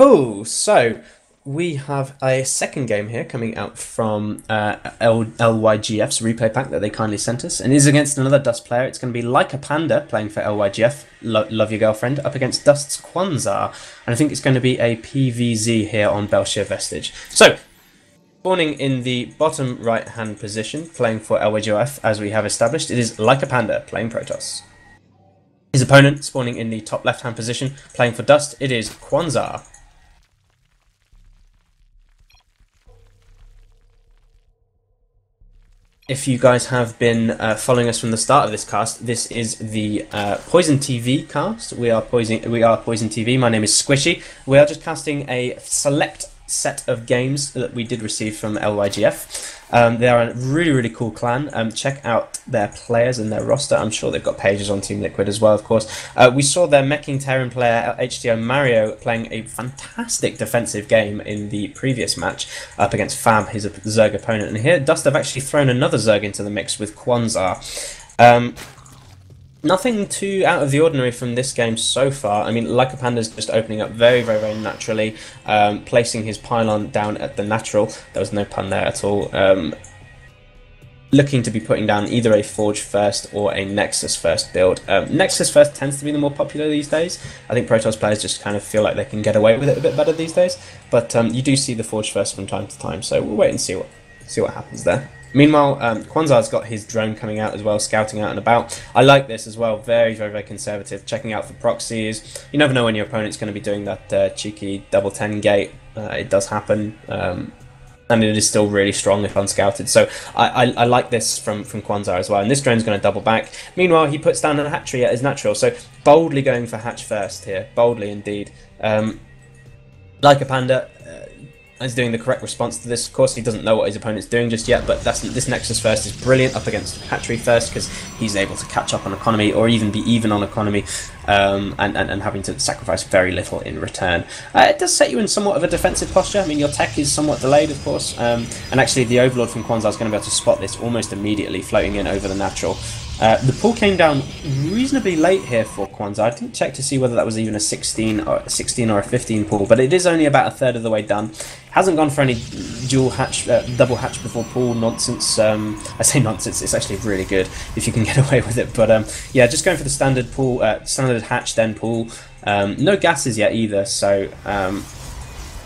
Cool. So we have a second game here coming out from LYGF's replay pack that they kindly sent us, and it is against another Dust player. It's going to be LYGF.LikeAPanda playing for LYGF, Love Your Girlfriend, up against Dust.Quanzor, and I think it's going to be a PVZ here on Belshire Vestige. So, spawning in the bottom right-hand position, playing for LYGF, as we have established, it is LYGF.LikeAPanda playing Protoss. His opponent, spawning in the top left-hand position, playing for Dust, it is Quanzor. If you guys have been following us from the start of this cast, this is the Poison TV cast. We are Poison TV. My name is Squishy. We are just casting a select set of games that we did receive from LYGF. They are a really cool clan. Check out their players and their roster. I'm sure they've got pages on Team Liquid as well, of course. We saw their Meching Terran player HTO Mario playing a fantastic defensive game in the previous match up against Fab, his Zerg opponent. And here Dust have actually thrown another Zerg into the mix with Quanzor. Nothing too out of the ordinary from this game so far. I mean, LYGF.APanda's just opening up very naturally, placing his pylon down at the natural. There was no pun there at all. Looking to be putting down either a Forge first or a Nexus first build. Nexus first tends to be the more popular these days. I think Protoss players just kind of feel like they can get away with it a bit better these days. But you do see the Forge first from time to time, so we'll wait and see what happens there. Meanwhile, Quanzor's got his drone coming out as well, scouting out and about. I like this as well, very conservative, checking out for proxies. You never know when your opponent's going to be doing that cheeky double 10 gate. It does happen, and it is still really strong if unscouted. So I like this from Quanzor as well. And this drone's going to double back. Meanwhile, he puts down a hatchery at his natural, so boldly going for hatch first here, boldly indeed. LYGF.APanda is doing the correct response to this. Of course, he doesn't know what his opponent's doing just yet, but this Nexus first is brilliant up against Hatchery first because he's able to catch up on economy or even be even on economy, and having to sacrifice very little in return. It does set you in somewhat of a defensive posture. I mean, your tech is somewhat delayed, of course, and actually the Overlord from Quanzor is going to be able to spot this almost immediately, floating in over the natural. The pull came down reasonably late here for Quanzor. I didn't check to see whether that was even a 16 or a 15 pull, but it is only about a third of the way done. Hasn't gone for any dual hatch, double hatch before pull nonsense. I say nonsense, it's actually really good if you can get away with it. But yeah, just going for the standard pull, standard hatch then pull. No gases yet either, so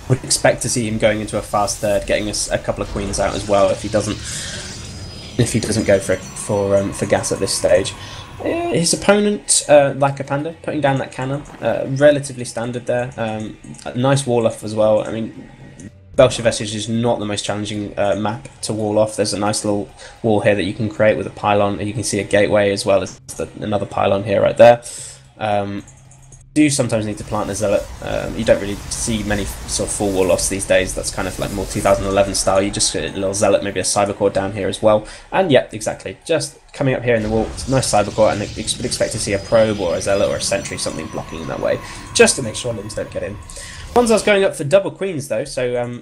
would expect to see him going into a fast third, getting a couple of queens out as well if he doesn't go for gas at this stage. His opponent, LYGF.APanda, putting down that cannon, relatively standard there. A nice wall off as well. I mean, Belshire Vestige is not the most challenging map to wall off. There's a nice little wall here that you can create with a pylon, and you can see a gateway as well as another pylon here right there. Do sometimes need to plant a zealot. You don't really see many sort of full wall offs these days. That's kind of like more 2011 style. You just get a little zealot, maybe a cybercore down here as well. And yeah, exactly. Just coming up here in the wall, nice cybercore, and you would expect to see a probe or a zealot or a sentry, something blocking in that way, just to make sure limbs don't get in. Quanzor's going up for double queens though, so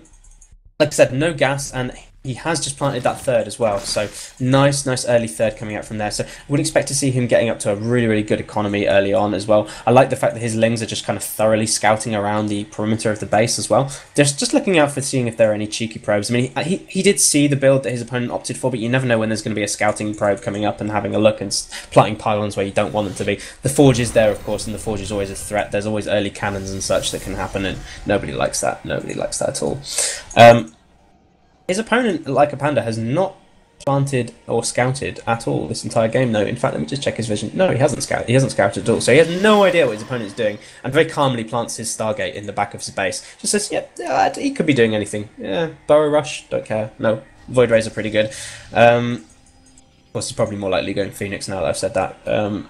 like I said, no gas, and he has just planted that third as well, so nice early third coming out from there. So would expect to see him getting up to a really good economy early on as well. I like the fact that his lings are just kind of thoroughly scouting around the perimeter of the base as well. Just looking out for seeing if there are any cheeky probes. I mean, he did see the build that his opponent opted for, but you never know when there's going to be a scouting probe coming up and having a look and planting pylons where you don't want them to be. The Forge is there, of course, and the Forge is always a threat. There's always early cannons and such that can happen, and nobody likes that. Nobody likes that at all. His opponent, LYGF.APanda, has not planted or scouted at all this entire game. No, in fact, let me just check his vision. No, he hasn't scouted. He hasn't scouted at all. So he has no idea what his opponent's doing, and very calmly plants his Stargate in the back of his base. Just says, yeah, he could be doing anything. Yeah, Burrow Rush, don't care. No, Void Rays are pretty good. Of course, he's probably more likely going Phoenix now that I've said that.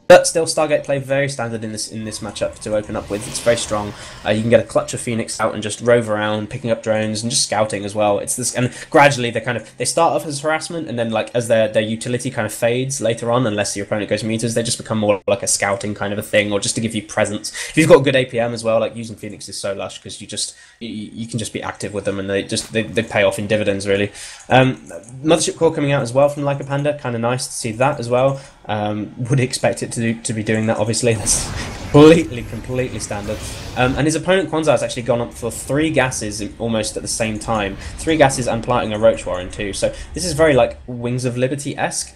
But still, Stargate play very standard in this matchup to open up with. It's very strong. You can get a clutch of Phoenix out and just rove around, picking up drones and just scouting as well. It's this, and gradually they start off as harassment, and then like as their utility kind of fades later on, unless your opponent goes meters, they just become more like a scouting kind of a thing, or just to give you presence. If you've got good APM as well, like using Phoenix is so lush because you can just be active with them, and they pay off in dividends really. Mothership Core coming out as well from LYGF.APanda, kind of nice to see that as well. Would expect it to be doing that, obviously. That's Completely standard. And his opponent Quanzor has actually gone up for 3 gases almost at the same time. 3 gases and planting a Roach Warren too. So this is very like Wings of Liberty-esque.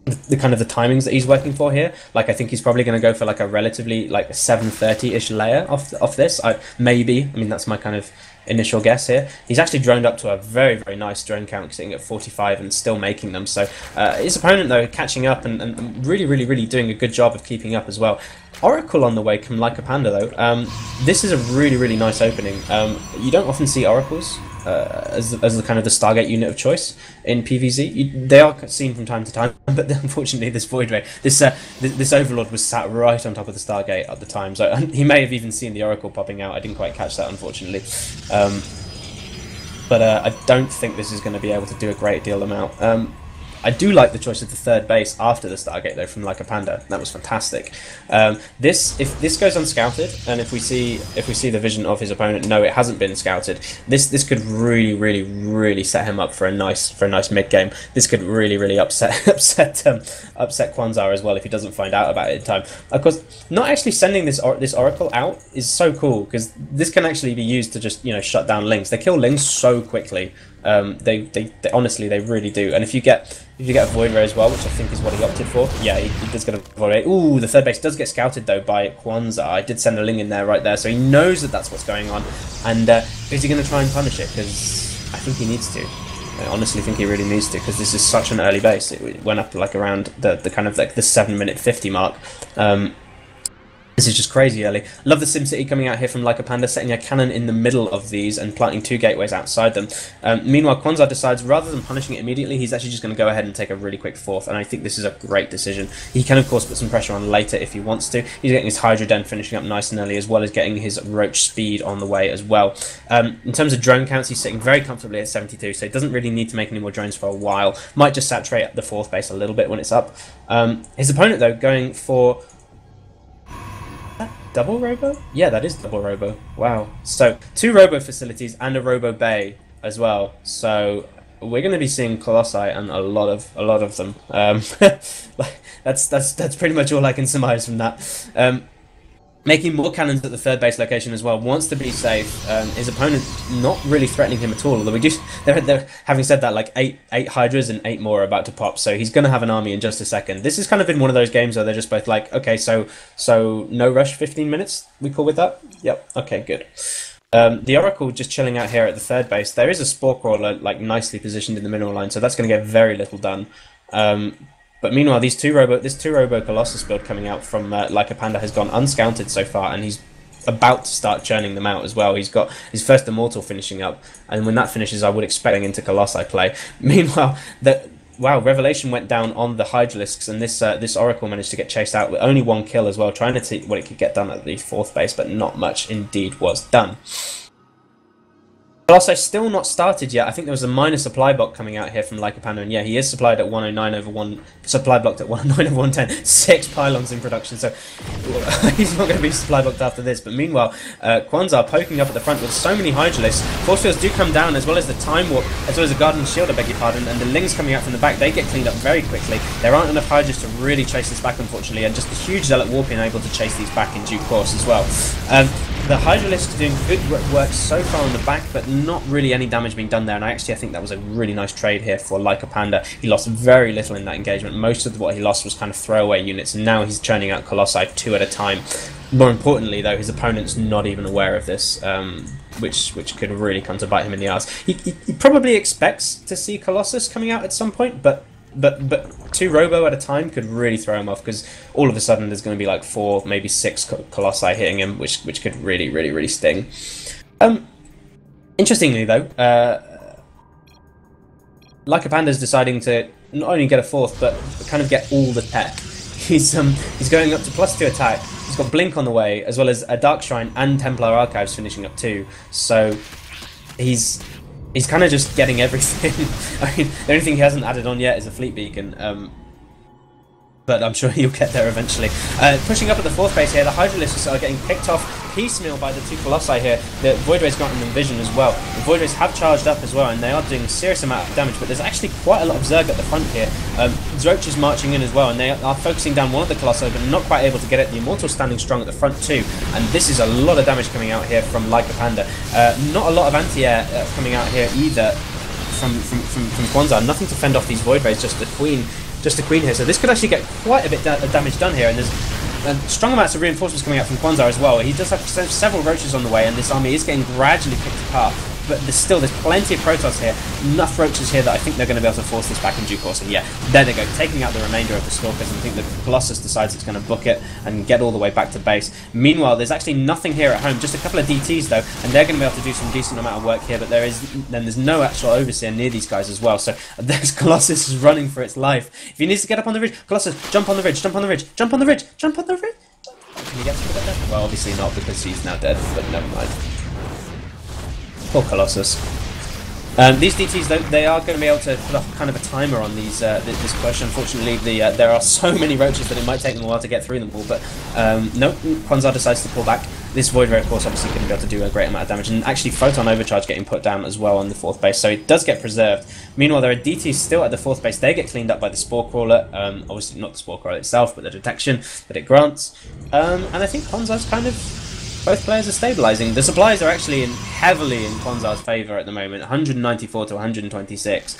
The kind of the timings that he's working for here. Like I think he's probably going to go for like a relatively like 730-ish layer off this. Maybe. I mean that's my kind of initial guess here. He's actually droned up to a very nice drone count, sitting at 45 and still making them. So his opponent though catching up and really doing a good job of keeping up as well. Oracle on the way from LYGF.LikeAPanda though. This is a really nice opening. You don't often see oracles as the kind of the Stargate unit of choice in PvZ. They are seen from time to time, but unfortunately this Void Ray, this Overlord was sat right on top of the Stargate at the time, so he may have even seen the Oracle popping out. I didn't quite catch that, unfortunately. But I don't think this is going to be able to do a great deal amount. I do like the choice of the 3rd base after the Stargate though from LYGF.LikeAPanda. That was fantastic. If this goes unscouted, and if we see the vision of his opponent, no, it hasn't been scouted. This could really set him up for a nice mid game. This could really upset Quanzor as well if he doesn't find out about it in time. Of course, not actually sending this Oracle out is so cool because this can actually be used to just shut down Lings. They kill Lings so quickly. They honestly they really do. And if you get a Void Ray as well, which I think is what he opted for, yeah, he does get a Void Ray. Ooh, the 3rd base does get scouted though by Quanzor. I did send a Ling in there right there, so he knows that that's what's going on. And is he going to try and punish it? Because I think he needs to. I honestly think he really needs to, because this is such an early base. It went up like around the kind of like the 7-minute 50 mark. This is just crazy early. Love the SimCity coming out here from LYGF.LikeAPanda, setting a cannon in the middle of these and planting 2 gateways outside them. Meanwhile, Quanzor decides rather than punishing it immediately, he's actually just going to go ahead and take a really quick 4th, and I think this is a great decision. He can, of course, put some pressure on later if he wants to. He's getting his Hydra Den finishing up nice and early, as well as getting his Roach speed on the way as well. In terms of drone counts, he's sitting very comfortably at 72, so he doesn't really need to make any more drones for a while. Might just saturate the 4th base a little bit when it's up. His opponent, though, going for... double robo? Yeah, that is double robo. Wow. So 2 robo facilities and a robo bay as well. So we're going to be seeing Colossi and a lot of them. That's pretty much all I can surmise from that. Making more cannons at the 3rd base location as well. Wants to be safe. His opponent not really threatening him at all. Although they're having said that, like 8 Hydras and 8 more are about to pop. So he's going to have an army in just a second. This has kind of been one of those games where they're just both like, okay, so no rush 15 minutes. We cool with that? Yep. Okay, good. The Oracle just chilling out here at the 3rd base. There is a Spore Crawler like nicely positioned in the mineral line, so that's going to get very little done. But meanwhile, this 2 Robo Colossus build coming out from LYGF.LikeAPanda has gone unscouted so far, and he's about to start churning them out as well. He's got his first Immortal finishing up, and when that finishes, I would expect him into Colossi play. Meanwhile, wow, Revelation went down on the Hydralisks, and this Oracle managed to get chased out with only 1 kill as well, trying to see what it could get done at the 4th base, but not much indeed was done. Colossi still not started yet. I think there was a minor supply block coming out here from LYGF.LikeAPanda, and yeah, he is supplied at 109 over 1, supply blocked at 109 over 110, 6 pylons in production, so he's not going to be supply blocked after this. But meanwhile, Quanzor poking up at the front with so many Hydralisks. Force fields do come down, as well as the Time Warp, as well as the Guardian Shield, I beg your pardon, and the Lings coming out from the back, they get cleaned up very quickly. There aren't enough Hydras to really chase this back, unfortunately, and just the huge Zealot Warping able to chase these back in due course as well. The Hydralisks doing good work so far on the back, but not really any damage being done there, and I think that was a really nice trade here for LYGF.LikeAPanda. He lost very little in that engagement. Most of what he lost was kind of throwaway units, and now he's churning out Colossi 2 at a time. More importantly, though, his opponent's not even aware of this, which could really come to bite him in the ass. He probably expects to see Colossus coming out at some point, but 2 Robo at a time could really throw him off, because all of a sudden there's going to be like 4, maybe 6 Colossi hitting him, which could really sting. Interestingly though, LYGF.LikeAPanda's deciding to not only get a 4th, but kind of get all the tech. He's going up to +2 attack. He's got Blink on the way, as well as a Dark Shrine and Templar Archives finishing up too. So he's kind of just getting everything. I mean, the only thing he hasn't added on yet is a Fleet Beacon. But I'm sure he'll get there eventually. Pushing up at the 4th base here, the Hydralisks are getting picked off piecemeal by the two Colossi here. The Void Ray's got an Envision as well. The Void Rays have charged up as well, and they are doing a serious amount of damage, but there's actually quite a lot of Zerg at the front here. Zroach is marching in as well, and they are focusing down one of the Colossi, but not quite able to get it. The Immortal standing strong at the front too, and this is a lot of damage coming out here from LYGF.LikeAPanda. Not a lot of anti-air coming out here either from Quanzor. Nothing to fend off these Void Rays, just a queen here. So this could actually get quite a bit of damage done here, and there's strong amounts of reinforcements coming out from Quanzor as well. He does have several roaches on the way, and this army is getting gradually picked apart. But there's plenty of Protoss here, enough roaches here that I think they're going to be able to force this back in due course. And yeah, there they go, taking out the remainder of the Stalkers, and I think the Colossus decides it's going to book it and get all the way back to base. Meanwhile, there's actually nothing here at home, just a couple of DTs though, and they're going to be able to do some decent amount of work here, but there's no actual Overseer near these guys as well, so there's Colossus is running for its life. If he needs to get up on the ridge, Colossus, jump on the ridge, jump on the ridge, jump on the ridge, jump on the ridge! Can he get to it there? Well, obviously not, because he's now dead, but never mind. Poor Colossus. These DTs, though, they are going to be able to put up kind of a timer on these this push. Unfortunately, there are so many roaches that it might take them a while to get through them all. But no, Quanzor decides to pull back. This Void Ray, of course, obviously going to be able to do a great amount of damage, and actually Photon Overcharge getting put down as well on the 4th base, so it does get preserved. Meanwhile, there are DTs still at the 4th base. They get cleaned up by the Spore Crawler. Obviously not the Spore Crawler itself, but the detection that it grants. And I think Quanzor's kind of... Both players are stabilising. The supplies are actually heavily in Quanzor's favour at the moment, 194 to 126,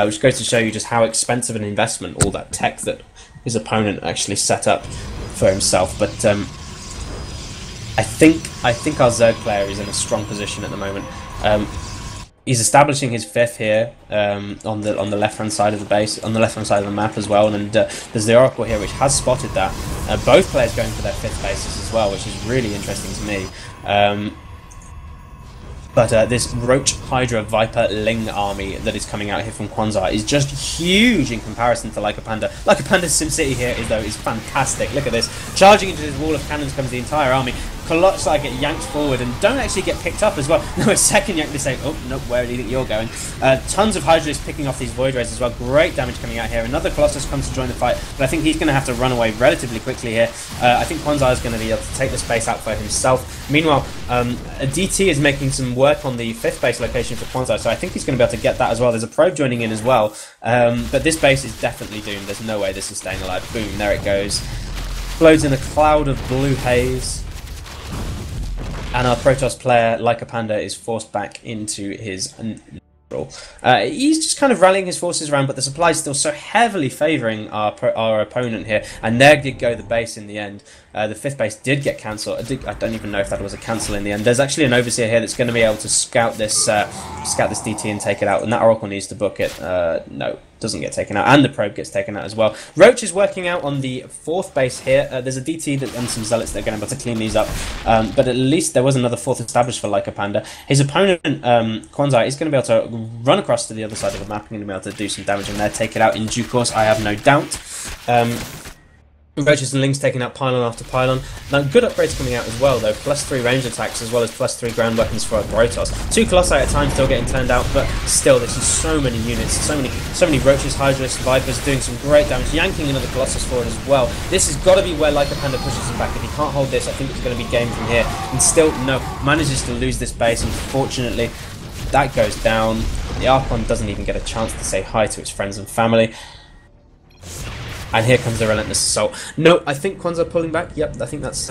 which goes to show you just how expensive an investment all that tech that his opponent actually set up for himself. But I think our Zerg player is in a strong position at the moment. He's establishing his 5th here on the left-hand side of the base, on the left-hand side of the map as well, and there's the Oracle here which has spotted that. Both players going for their 5th bases as well, which is really interesting to me. But this Roach, Hydra, Viper, Ling army that is coming out here from Quanzor is just huge in comparison to LYGF.LikeAPanda. LYGF.APanda's SimCity here is fantastic. Look at this. Charging into this wall of cannons comes the entire army. Colossi get yanked forward and don't actually get picked up as well. No, a second yank, they say, oh, nope, where do you think you're going? Tons of Hydras picking off these Void Rays as well. Great damage coming out here. Another Colossus comes to join the fight, but I think he's going to have to run away relatively quickly here. I think Quanzor is going to be able to take the space out for himself. Meanwhile, a DT is making some work on the 5th base location for Quanzor, so I think he's going to be able to get that as well. There's a probe joining in as well, but this base is definitely doomed. There's no way this is staying alive. Boom, there it goes. Explodes in a cloud of blue haze. And our Protoss player, LYGF.LikeAPanda, is forced back into his neutral. He's just kind of rallying his forces around, but the supply is still so heavily favouring our opponent here. And there did go the base in the end. The 5th base did get cancelled. I don't even know if that was a cancel in the end. There's actually an Overseer here that's going to be able to scout this DT and take it out, and that Oracle needs to book it. No, doesn't get taken out, and the probe gets taken out as well. Roach is working out on the 4th base here. There's a DT and some Zealots that are going to be able to clean these up, but at least there was another 4th established for LYGF.LikeAPanda. His opponent, Quanzor, is going to be able to run across to the other side of the map and going to be able to do some damage in there, take it out in due course, I have no doubt. Roaches and Lings taking out pylon after pylon. Now, good upgrades coming out as well, though. +3 range attacks as well as +3 ground weapons for our Protoss. 2 Colossi at a time still getting turned out, but still, this is so many units, so many Roaches, Hydras, Vipers doing some great damage, yanking another Colossus forward as well. This has got to be where LYGF.LikeAPanda pushes him back. If he can't hold this, I think it's going to be game from here. And still, no, manages to lose this base. Unfortunately, that goes down. The Archon doesn't even get a chance to say hi to its friends and family. And here comes the relentless assault. No, I think Quanzor pulling back. Yep, I think that's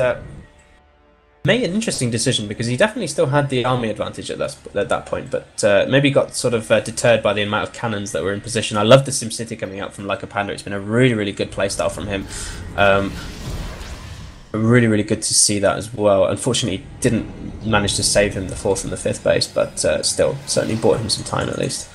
made an interesting decision, because he definitely still had the army advantage at that point, but maybe got sort of deterred by the amount of cannons that were in position. I love the SimCity coming out from LYGF.LikeAPanda. It's been a really good playstyle from him. Really good to see that as well. Unfortunately, didn't manage to save him the 4th and the 5th base, but still, certainly bought him some time at least.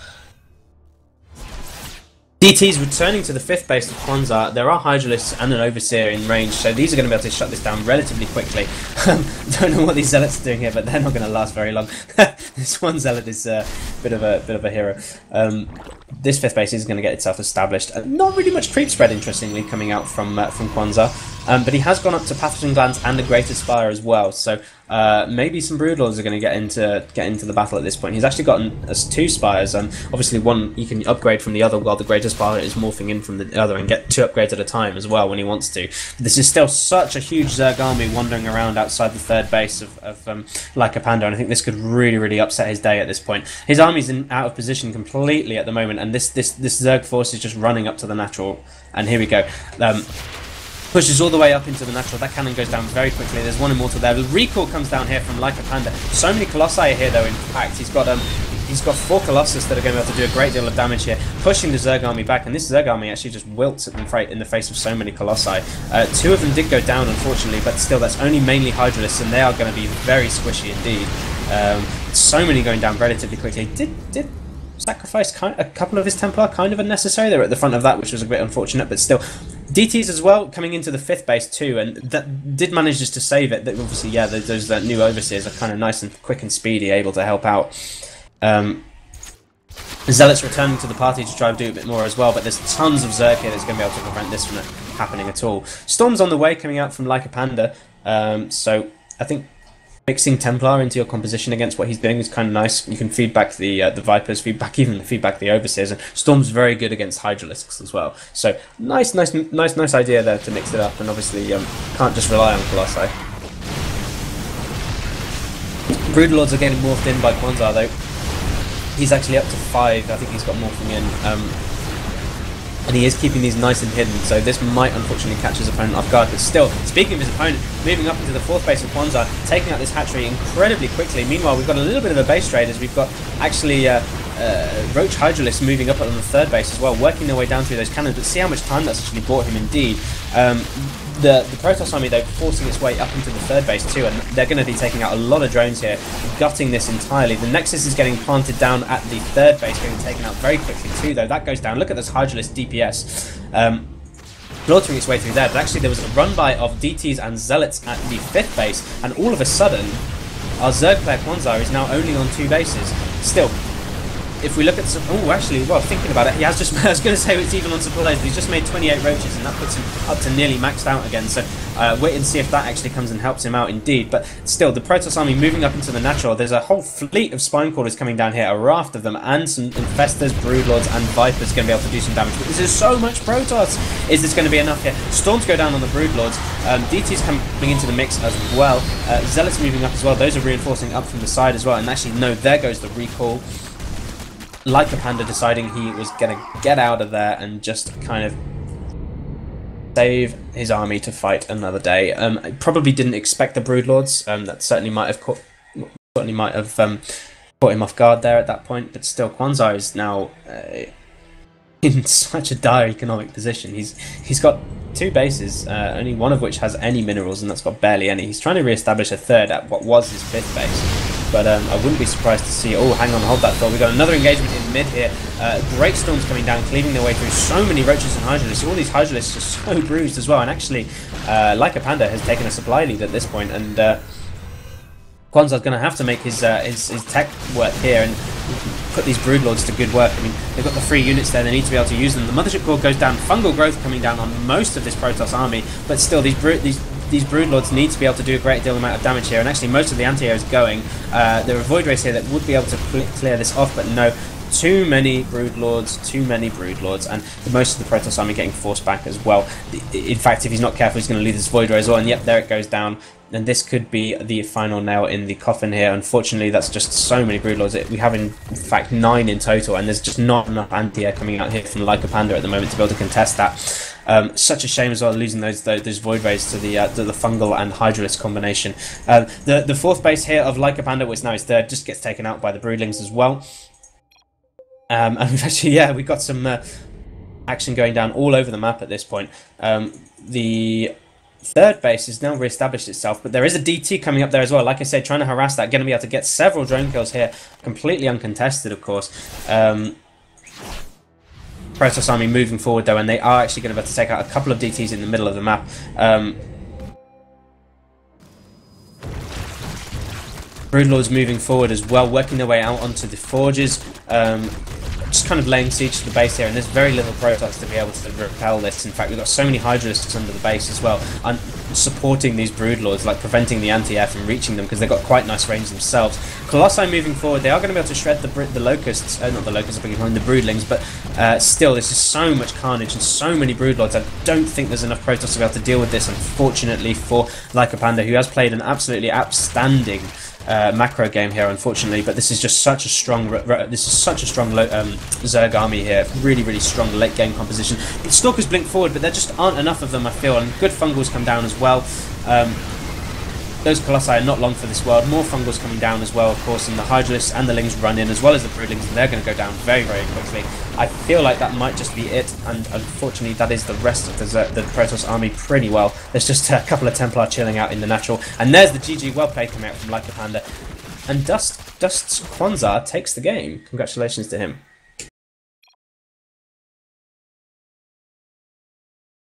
DT's returning to the 5th base of Quanzor. There are Hydralisks and an Overseer in range, so these are going to be able to shut this down relatively quickly. Don't know what these Zealots are doing here, but they're not going to last very long. This one Zealot is a bit of a hero. This 5th base is going to get itself established. Not really much creep spread, interestingly, coming out from Quanzor. But he has gone up to Pathogen Glands and the Greater Spire as well, so maybe some Broodlords are going to get into the battle at this point. He's actually gotten us 2 Spires, obviously one you can upgrade from the other while the Greater Spire is morphing in from the other and get 2 upgrades at a time as well when he wants to. But this is still such a huge Zerg army wandering around outside the 3rd base of LYGF.LikeAPanda, and I think this could really upset his day at this point. His army's out of position completely at the moment, and this Zerg force is just running up to the natural, and here we go. Pushes all the way up into the natural. That cannon goes down very quickly. There's one immortal there. The recall comes down here from LYGF.LikeAPanda. So many Colossi here, though. In fact, he's got 4 Colossus that are going to be able to do a great deal of damage here, pushing the Zerg army back. And this Zerg army actually just wilts in the face of so many Colossi. 2 of them did go down, unfortunately, but still, that's only mainly Hydralisks, and they are going to be very squishy indeed. So many going down relatively quickly. Did sacrifice a couple of his Templar, kind of unnecessary. They were at the front of that, which was a bit unfortunate, but still. DTs as well, coming into the 5th base too, and that did manage just to save it. That obviously, yeah, those new Overseers are kind of nice and quick and speedy, able to help out. Zealots returning to the party to try and do a bit more as well, but there's tons of Zerg here that's going to be able to prevent this from happening at all. Storm's on the way, coming out from LYGF.LikeAPanda, so I think mixing Templar into your composition against what he's doing is kind of nice. You can feedback the Vipers, feedback the Overseers, and Storm's very good against Hydralisks as well. So nice idea there to mix it up, and obviously can't just rely on Colossi. Broodlords are getting morphed in by Quanzor though. He's actually up to 5. I think he's got morphing in. And he is keeping these nice and hidden, so this might unfortunately catch his opponent off guard. But still, speaking of his opponent, moving up into the 4th base of Quanzor, taking out this hatchery incredibly quickly. Meanwhile, we've got a little bit of a base trade as we've got actually Roach Hydralisks moving up on the 3rd base as well, working their way down through those cannons. But see how much time that's actually bought him indeed. The Protoss army, though, forcing its way up into the 3rd base too, and they're going to be taking out a lot of drones here, gutting this entirely. The Nexus is getting planted down at the 3rd base, getting taken out very quickly too, though. That goes down. Look at this Hydralisk DPS. Slaughtering its way through there, but actually there was a run-by of DTs and Zealots at the 5th base, and all of a sudden, our Zerg player Quanzor is now only on 2 bases. Still, if we look at some... Oh, actually, well, thinking about it, he has just... I was going to say it's even on supplies, but he's just made 28 roaches, and that puts him up to nearly maxed out again. So wait and see if that actually comes and helps him out indeed. But still, the Protoss army moving up into the natural. There's a whole fleet of Spinecrawlers coming down here, a raft of them, and some Infestors, Broodlords, and Vipers going to be able to do some damage. But this is so much Protoss! Is this going to be enough here? Storms go down on the Broodlords. DT's coming into the mix as well. Zealots moving up as well. Those are reinforcing up from the side as well. And actually, no, there goes the recall. LYGF.LikeAPanda deciding he was going to get out of there and just kind of save his army to fight another day. Probably didn't expect the Broodlords. That certainly might have caught him off guard there at that point. But still, Quanzor is now in such a dire economic position. He's got 2 bases, only one of which has any minerals, and that's got barely any. He's trying to re-establish a 3rd at what was his 5th base. But I wouldn't be surprised to see... Oh, hang on, hold that thought. We've got another engagement in mid here. Great storms coming down, cleaving their way through so many Roaches and Hydralisks. All these Hydralisks are so bruised as well. And actually, LYGF.LikeAPanda has taken a supply lead at this point, and Quanzor's going to have to make his tech work here and put these Broodlords to good work. I mean, they've got the 3 units there, they need to be able to use them. The Mothership Core goes down, fungal growth coming down on most of this Protoss army, but still, these Broodlords need to be able to do a great deal amount of damage here, and actually most of the anti-air is going. There are Void Rays here that would be able to clear this off, but no. Too many Broodlords, and most of the Protoss army getting forced back as well. In fact, if he's not careful, he's going to lose this Void Ray as well, and yep, there it goes down. And this could be the final nail in the coffin here. Unfortunately, that's just so many Broodlords. We have, in fact, 9 in total, and there's just not enough anti-air coming out here from LYGF.LikeAPanda at the moment to be able to contest that. Such a shame as well, losing those Void Rays to the Fungal and Hydralisk combination. The 4th base here of LYGF.LikeAPanda, which now is 3rd, just gets taken out by the Broodlings as well. And we've actually, yeah, we've got some action going down all over the map at this point. The 3rd base has now re-established itself, but there is a DT coming up there as well. Like I said, trying to harass that, going to be able to get several drone kills here, completely uncontested, of course. Protoss army moving forward though, and they are actually going to be able to take out a couple of DTs in the middle of the map. Broodlords moving forward as well, working their way out onto the forges. just kind of laying siege to the base here, and there's very little Protoss to be able to repel this. In fact, we've got so many Hydralisks under the base as well, and supporting these Broodlords, like preventing the anti-air from reaching them, because they've got quite nice range themselves. Colossi moving forward, they are going to be able to shred the Locusts, not the Locusts, but the Broodlings, but still, there's just so much carnage and so many Broodlords. I don't think there's enough Protoss to be able to deal with this, unfortunately, for LYGF.LikeAPanda, who has played an absolutely outstanding macro game here, unfortunately, but this is just such a strong Zerg army here. Really, really strong late game composition. Stalkers blink forward, but there just aren't enough of them, I feel, and good Fungals come down as well. Those Colossi are not long for this world. More Fungals coming down as well, of course, and the Hydralisks and the Lings run in, as well as the Broodlings, and they're going to go down very, very quickly. I feel like that might just be it, and unfortunately that is the rest of the Protoss army pretty well. There's just a couple of Templar chilling out in the natural, and there's the GG well played coming out from LYGF.LikeAPanda, and Dust.Quanzor takes the game. Congratulations to him.